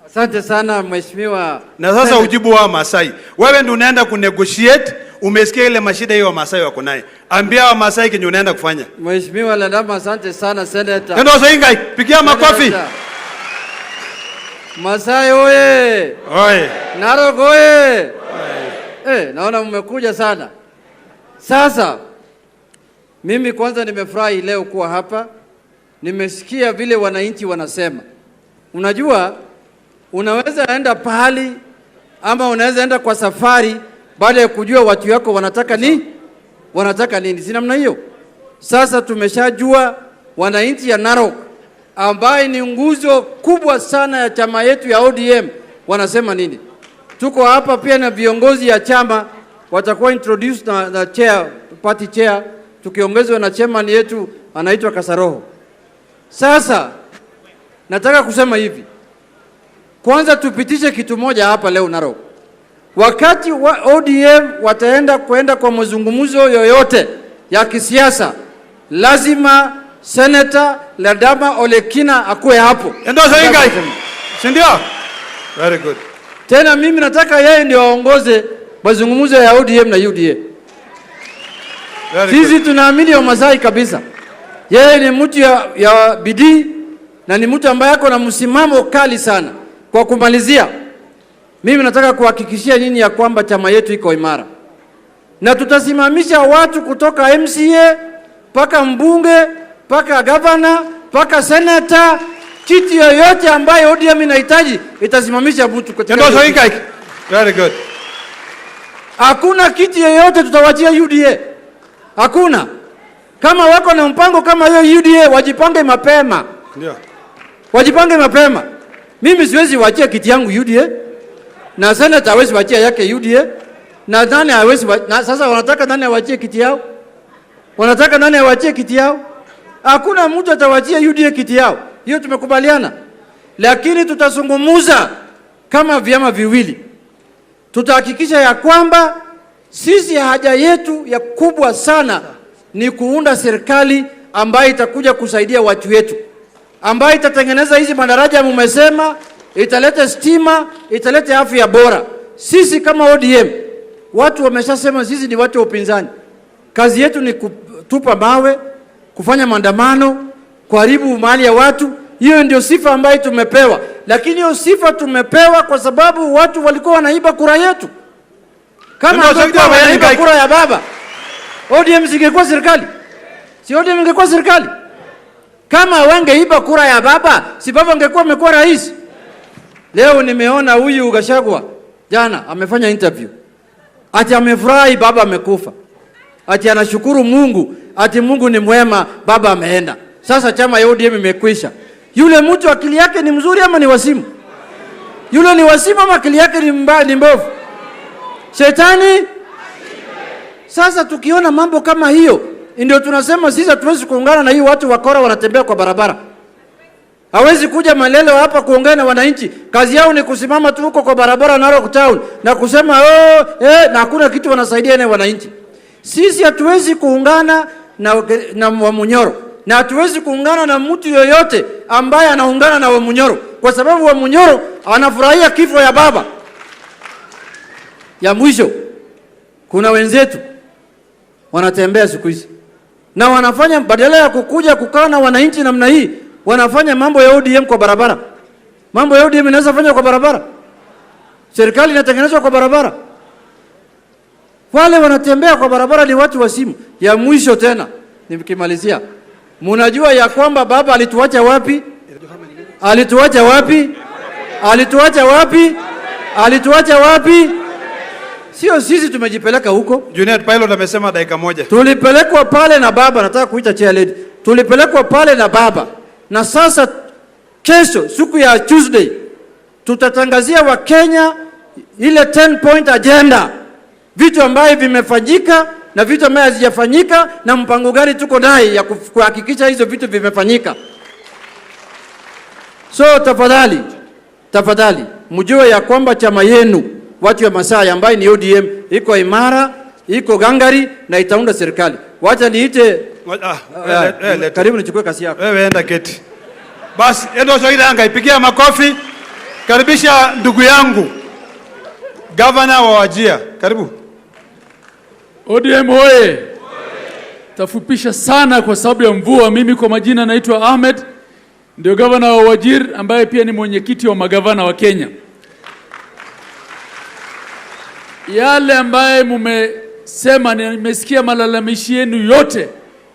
Asante sana mheshimiwa. Na sasa ujibu wa Masai. Wewe ndio unaenda kunegotiate, umesikia ile mashida hiyo Masai wako naye. Ambia wa Masai kenye unaenda kufanya. Mheshimiwa Ladama, asante sana senator. Ndio Soingai, pigia makofi. Masai oye. Oye. Narok oye. Naona mmekuja sana. Sasa mimi kwanza nimefurahi leo kuwa hapa. Nimesikia vile wananchi wanasema. Unajua unaweza enda pahali ama unaweza enda kwa safari baada ya kujua watu wako wanataka nini. Si namna hiyo. Sasa tumeshajua wananchi ya Narok ambaye ni nguzo kubwa sana ya chama yetu ya ODM wanasema nini. Tuko hapa pia na viongozi ya chama watakuwa introduced na chair, party chair, tukiongezwa na chairman yetu anaitwa Kasaroho. Sasa nataka kusema hivi. Kwanza tupitishe kitu moja hapa leo Narok. Wakati wa ODM kwenda kwa mazungumzo yoyote ya kisiasa, lazima Senator Ladama Ole Kina akue hapo. Ndio Soingai. Si ndio? Very good. Tena mimi nataka yeye ndio aongoze mazungumzo ya ODM na UDA. Sisi tunaamini wa Masai kabisa. Yeye ni mtu ya bidii na ni mtu ambaye ako na msimamo kali sana. Kwa kumalizia, mimi nataka kuhakikishia nyinyi ya kwamba chama yetu iko imara. Na tutasimamisha watu kutoka MCA, paka mbunge, paka governor, paka senator, kiti yoyote ambaye ODM inahitaji itasimamisha mtu kwa Ndio Soingai. Very good. Hakuna kiti yoyote tutawachia UDA. Hakuna. Kama wako na mpango kama hiyo UDA wajipange mapema. Ndio. Wajipange mapema. Mimi siwezi waachia kiti yangu UDA na senator hawezi waachia yake UDA na nani hawezi na sasa wanataka nani awaachie kiti yao? Wanataka nani awaachie kiti yao? Hakuna mtu atawaachia UDA kiti yao. Hiyo tumekubaliana. Lakini tutazungumza kama vyama viwili. Tutahakikisha ya kwamba sisi haja yetu ya kubwa sana ni kuunda serikali ambayo itakuja kusaidia watu wetu, ambayo itatengeneza hizi madaraja mmesema, italeta stima, italeta afya bora. Sisi kama ODM, watu wameshasema sisi ni watu wa upinzani. Kazi yetu ni kutupa mawe, kufanya maandamano, kuharibu mali ya watu. Hiyo ndio sifa ambayo tumepewa. Lakini hiyo sifa tumepewa kwa sababu watu walikuwa wanaiba kura yetu. Kama walikuwa wanaiba kura ya baba, ODM singekuwa serikali. Si ODM ingekuwa serikali. Kama wangeiba kura ya baba, si baba angekuwa amekuwa rais. Leo nimeona huyu Gachagua jana amefanya interview. Ati amefurahi baba amekufa. Ati anashukuru Mungu, ati Mungu ni mwema, baba ameenda. Sasa chama ya ODM imekwisha. Yule mtu akili yake ni mzuri ama ni wasimu? Yule ni wasimu ama akili yake ni mbovu? Shetani? Sasa tukiona mambo kama hiyo, ndio tunasema sisi hatuwezi kuungana na hii watu wakora wanatembea kwa barabara. Hawezi kuja Malelo hapa kuongea na wananchi. Kazi yao ni kusimama tu huko kwa barabara Narok Town na kusema na hakuna kitu wanasaidia na wananchi. Sisi hatuwezi kuungana na Wamunyoro. Na hatuwezi kuungana na mtu yoyote ambaye anaungana na Wamunyoro, kwa sababu Wamunyoro anafurahia kifo ya baba. Ya mwisho, kuna wenzetu wanatembea siku hizi na wanafanya badala ya kukuja kukaa na wananchi namna hii, wanafanya mambo ya ODM kwa barabara. Mambo ya ODM inaweza fanya kwa barabara. Serikali inatengenezwa kwa barabara. Wale wanatembea kwa barabara ni watu wasimu. Ya mwisho tena, nikimalizia. Mnajua ya kwamba baba alituacha wapi? Alituacha wapi? Alituacha wapi? Alituacha wapi? Sio sisi tumejipeleka huko. Junior Pilot amesema dakika moja. Tulipelekwa pale na baba, nataka kuita chair lady. Tulipelekwa pale na baba. Na sasa kesho siku ya Tuesday tutatangazia wa Kenya ile 10 point agenda. Vitu ambavyo vimefanyika na vitu ambavyo hazijafanyika na mpango gani tuko naye ya kuhakikisha hizo vitu vimefanyika. So tafadhali mjue ya kwamba chama yenu watu wa Masai ambaye ni ODM iko imara, iko gangari na itaunda serikali. Wacha niite karibu nichukue kasi yako. Wewe enda keti. Basi ndio Soingai, pigia makofi. Karibisha ndugu yangu Governor wa Wajir. Karibu. ODM hoye. Tafupisha sana kwa sababu ya mvua. Mimi kwa majina naitwa Ahmed, ndio Governor wa Wajir ambaye pia ni mwenyekiti wa magavana wa Kenya. Yale ambaye mumesema, nimesikia malalamishi yenu yote.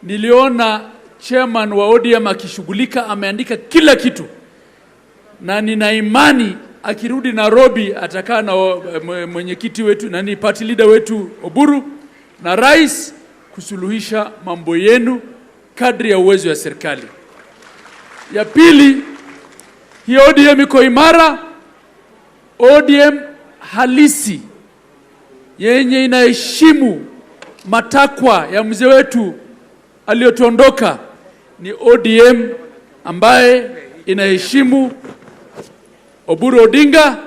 Niliona chairman wa ODM akishughulika, ameandika kila kitu. Na nina imani akirudi Nairobi atakaa na mwenyekiti wetu party leader wetu Oburu na rais kusuluhisha mambo yenu kadri ya uwezo wa serikali. Ya pili, hii ODM iko imara, ODM halisi yenye inaheshimu matakwa ya mzee wetu aliyotuondoka, ni ODM ambaye inaheshimu Oburu Odinga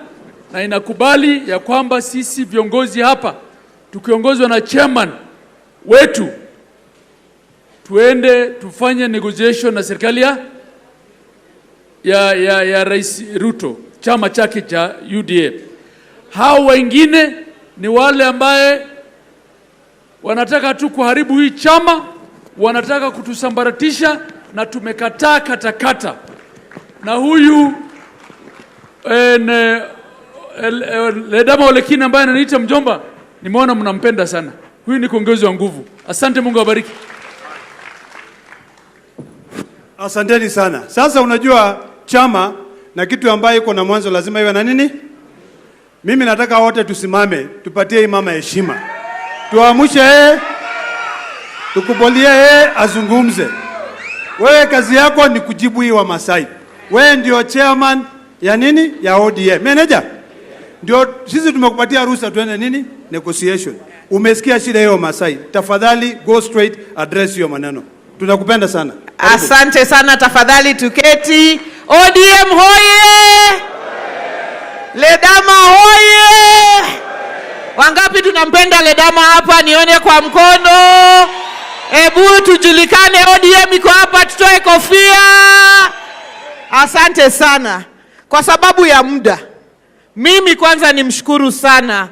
na inakubali ya kwamba sisi viongozi hapa tukiongozwa na chairman wetu tuende tufanye negotiation na serikali ya Rais Ruto, chama chake cha UDA. Hao wengine ni wale ambaye wanataka tu kuharibu hii chama, wanataka kutusambaratisha, na tumekataa katakata. Na huyu Ledama Olekina ambaye ananiita mjomba, nimeona mnampenda sana. Huyu ni kiongozi wa nguvu. Asante, Mungu awabariki. Asanteni sana. Sasa unajua chama na kitu ambayo iko na mwanzo lazima iwe na nini? Mimi nataka wote tusimame, tupatie hii mama heshima. Tuamshe yeye, tukubalie yeye azungumze. Wewe kazi yako ni kujibu hii wa Masai. Wewe ndio chairman ya nini? Ya ODM. Manager? Ndio sisi tumekupatia ruhusa tuende nini? Negotiation. Umesikia shida hiyo Masai. Tafadhali go straight, address hiyo maneno. Tunakupenda sana. Asante sana, tafadhali tuketi. ODM hoye! Ledama hoye! Wangapi tunampenda Ledama hapa? Nione kwa mkono. Ebu tujulikane, ODM iko hapa, tutoe kofia. Asante sana. Kwa sababu ya muda, mimi kwanza nimshukuru sana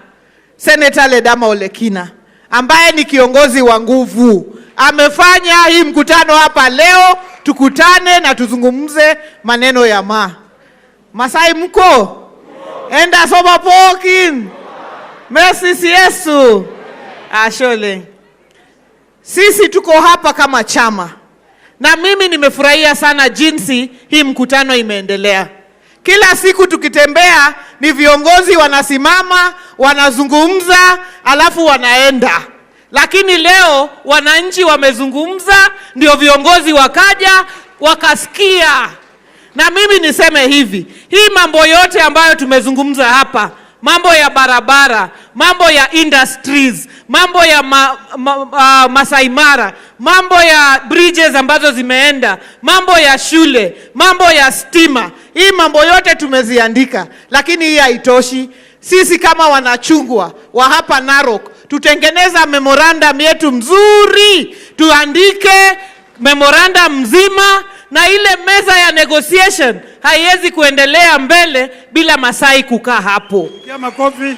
Senator Ledama Olekina ambaye ni kiongozi wa nguvu. Amefanya hii mkutano hapa leo, tukutane na tuzungumze maneno ya Masai mko? Enda soba pokin. Messi Yesu. Ashole. Sisi tuko hapa kama chama. Na mimi nimefurahia sana jinsi hii mkutano imeendelea. Kila siku tukitembea ni viongozi wanasimama, wanazungumza, alafu wanaenda. Lakini leo wananchi wamezungumza, ndio viongozi wakaja, wakasikia. Na mimi niseme hivi, hii mambo yote ambayo tumezungumza hapa, mambo ya barabara, mambo ya industries, mambo ya Masai Mara, mambo ya bridges ambazo zimeenda, mambo ya shule, mambo ya stima, hii mambo yote tumeziandika. Lakini hii haitoshi. Sisi kama wanachungwa wa hapa Narok, tutengeneza memorandum yetu mzuri, tuandike memorandum mzima, na ile meza ya negotiation haiwezi kuendelea mbele bila Masai kukaa hapo. Ya makofi.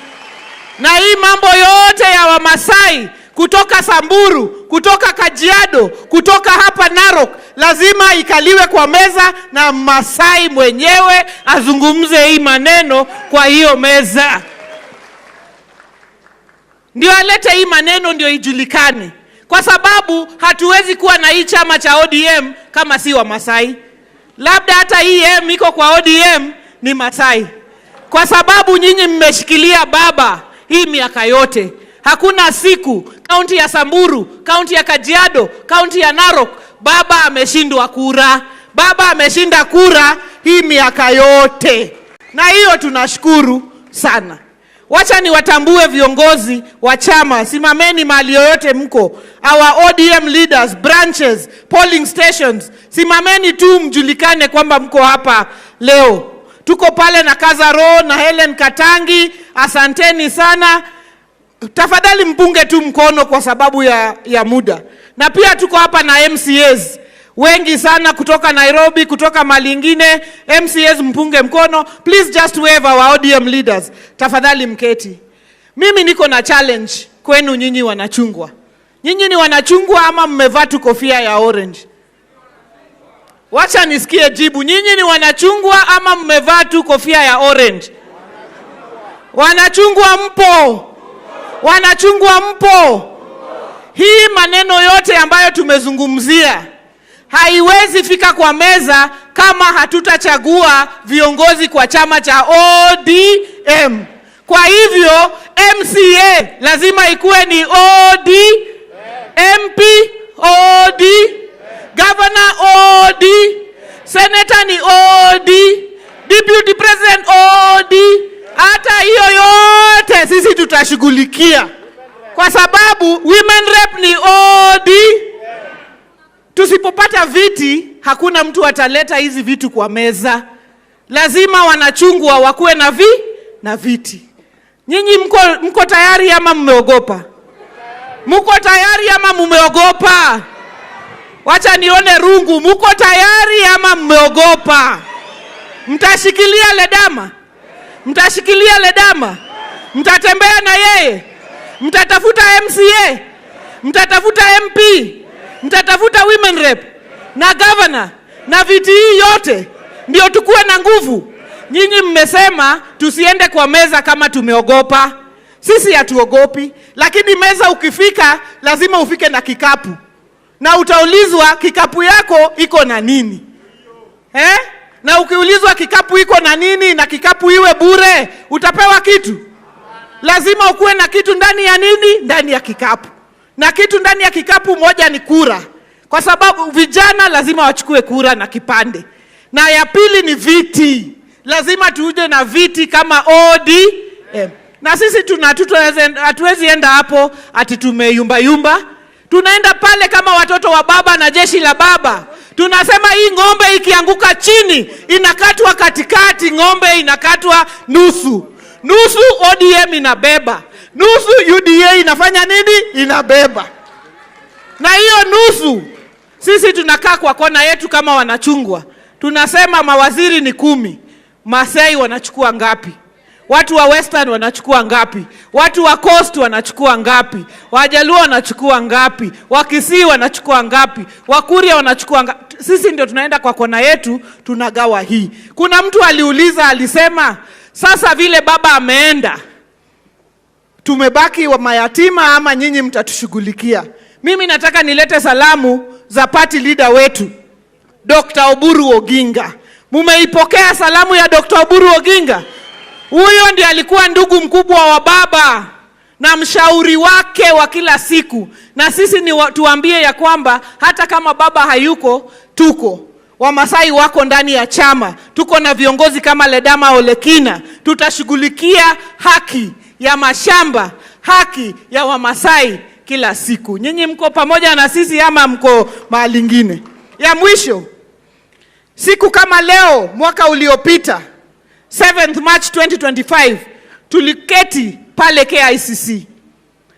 Na hii mambo yote ya Wamasai kutoka Samburu, kutoka Kajiado, kutoka hapa Narok, lazima ikaliwe kwa meza na Masai mwenyewe azungumze hii maneno kwa hiyo meza. Ndio alete hii maneno, ndio ijulikane. Kwa sababu hatuwezi kuwa na hii chama cha ODM kama si wa Masai. Labda hata hii iko kwa ODM ni Masai. Kwa sababu nyinyi mmeshikilia baba hii miaka yote. Hakuna siku kaunti ya Samburu, kaunti ya Kajiado, kaunti ya Narok baba ameshindwa kura. Baba ameshinda kura hii miaka yote. Na hiyo tunashukuru sana. Wacha niwatambue viongozi wa chama. Simameni mahali yoyote mko. Our ODM leaders, branches, polling stations. Simameni tu mjulikane kwamba mko hapa leo. Tuko pale na Kazaro na Helen Katangi. Asanteni sana. Tafadhali mpunge tu mkono kwa sababu ya muda. Na pia tuko hapa na MCAs. wengi sana kutoka Nairobi, kutoka mali ingine. MCAs mpunge mkono. Please just wave our ODM leaders. Tafadhali mketi. Mimi niko na challenge kwenu nyinyi wanachungwa. Nyinyi ni wanachungwa ama mmevaa tu kofia ya orange? Wacha nisikie jibu. Nyinyi ni wanachungwa ama mmevaa tu kofia ya orange? Wanachungwa mpo? Wanachungwa mpo? Hii maneno yote ambayo tumezungumzia haiwezi fika kwa meza kama hatutachagua viongozi kwa chama cha ODM. Kwa hivyo MCA lazima ikuwe ni OD, MP OD, Governor OD, Senator ni OD, Deputy President OD. Hata hiyo yote sisi tutashughulikia, kwa sababu women rep ni OD. Tusipopata viti, hakuna mtu ataleta hizi vitu kwa meza. Lazima wanachungwa wakuwe na viti. Nyinyi mko tayari ama mmeogopa? Mko tayari ama mmeogopa? Wacha nione rungu. Mko tayari ama mmeogopa? Mtashikilia Ledama? Mtashikilia Ledama? Mtatembea na yeye? Mtatafuta MCA? Mtatafuta MP? Mtatafuta women rep na governor na viti hii yote ndio tukue na nguvu? Nyinyi mmesema tusiende kwa meza kama tumeogopa. Sisi hatuogopi, lakini meza ukifika lazima ufike na kikapu. Na utaulizwa kikapu yako iko na nini? Na ukiulizwa kikapu iko na nini na kikapu iwe bure, utapewa kitu? Lazima ukuwe na kitu ndani ya nini? Ndani ya kikapu. Na kitu ndani ya kikapu moja ni kura. Kwa sababu vijana lazima wachukue kura na kipande. Na ya pili ni viti. Lazima tuje na viti kama ODM. Na sisi hatuwezi enda hapo ati tumeyumba. Tunaenda pale kama watoto wa baba na jeshi la baba. Tunasema hii ng'ombe ikianguka chini inakatwa katikati, ng'ombe inakatwa nusu. Nusu ODM inabeba, nusu UDA inafanya nini? Inabeba. Na hiyo nusu sisi tunakaa kwa kona yetu kama wanachungwa. Tunasema mawaziri ni 10. Masai wanachukua ngapi? Watu wa Western wanachukua ngapi? Watu wa Coast wanachukua ngapi? Wajaluo wanachukua ngapi? Wakisii wanachukua ngapi? Wakuria wanachukua ngapi? Sisi ndio tunaenda kwa kona yetu, tunagawa hii. Kuna mtu aliuliza, alisema, sasa vile baba ameenda, tumebaki wa mayatima ama nyinyi mtatushughulikia? Mimi nataka nilete salamu za party leader wetu Dr. Oburu Oginga. Mumeipokea salamu ya Dr. Oburu Oginga? Huyo ndiye alikuwa ndugu mkubwa wa baba na mshauri wake wa kila siku. Na sisi ni tuambie ya kwamba hata kama baba hayuko, tuko. Wamasai wako ndani ya chama. Tuko na viongozi kama Ledama Olekina. Tutashughulikia haki ya mashamba, haki ya Wamasai kila siku. Nyinyi mko pamoja na sisi ama mko mahali ingine? Ya mwisho, siku kama leo mwaka uliopita 7th March 2025 tuliketi pale KICC.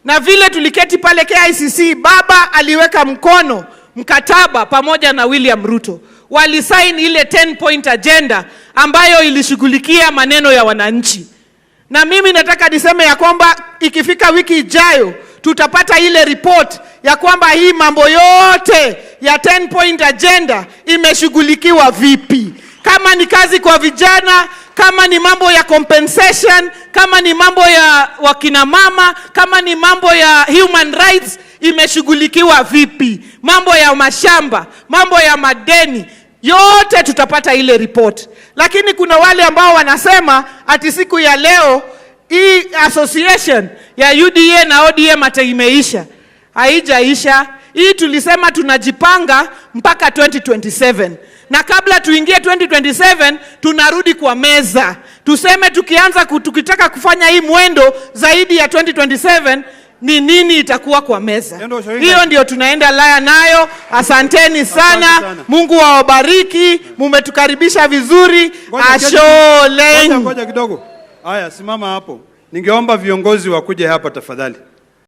Na vile tuliketi pale KICC, baba aliweka mkono mkataba pamoja na William Ruto. Walisign ile 10-point agenda ambayo ilishughulikia maneno ya wananchi. Na mimi nataka niseme ya kwamba ikifika wiki ijayo tutapata ile report ya kwamba hii mambo yote ya 10-point agenda imeshughulikiwa vipi. Kama ni kazi kwa vijana, kama ni mambo ya compensation, kama ni mambo ya wakina mama, kama ni mambo ya human rights, imeshughulikiwa vipi. Mambo ya mashamba, mambo ya madeni, yote tutapata ile report. Lakini kuna wale ambao wanasema ati siku ya leo hii association ya UDA na ODM ata imeisha. Haijaisha. Hii tulisema tunajipanga mpaka 2027. Na kabla tuingie 2027 tunarudi kwa meza. Tuseme tukitaka kufanya hii mwendo zaidi ya 2027 ni nini itakuwa kwa meza. Hiyo ndio tunaenda laya nayo. Asanteni sana. Mungu awabariki. Mumetukaribisha vizuri. Ashole. Ngoja kidogo. Haya, simama hapo. Ningeomba viongozi wakuje hapa tafadhali.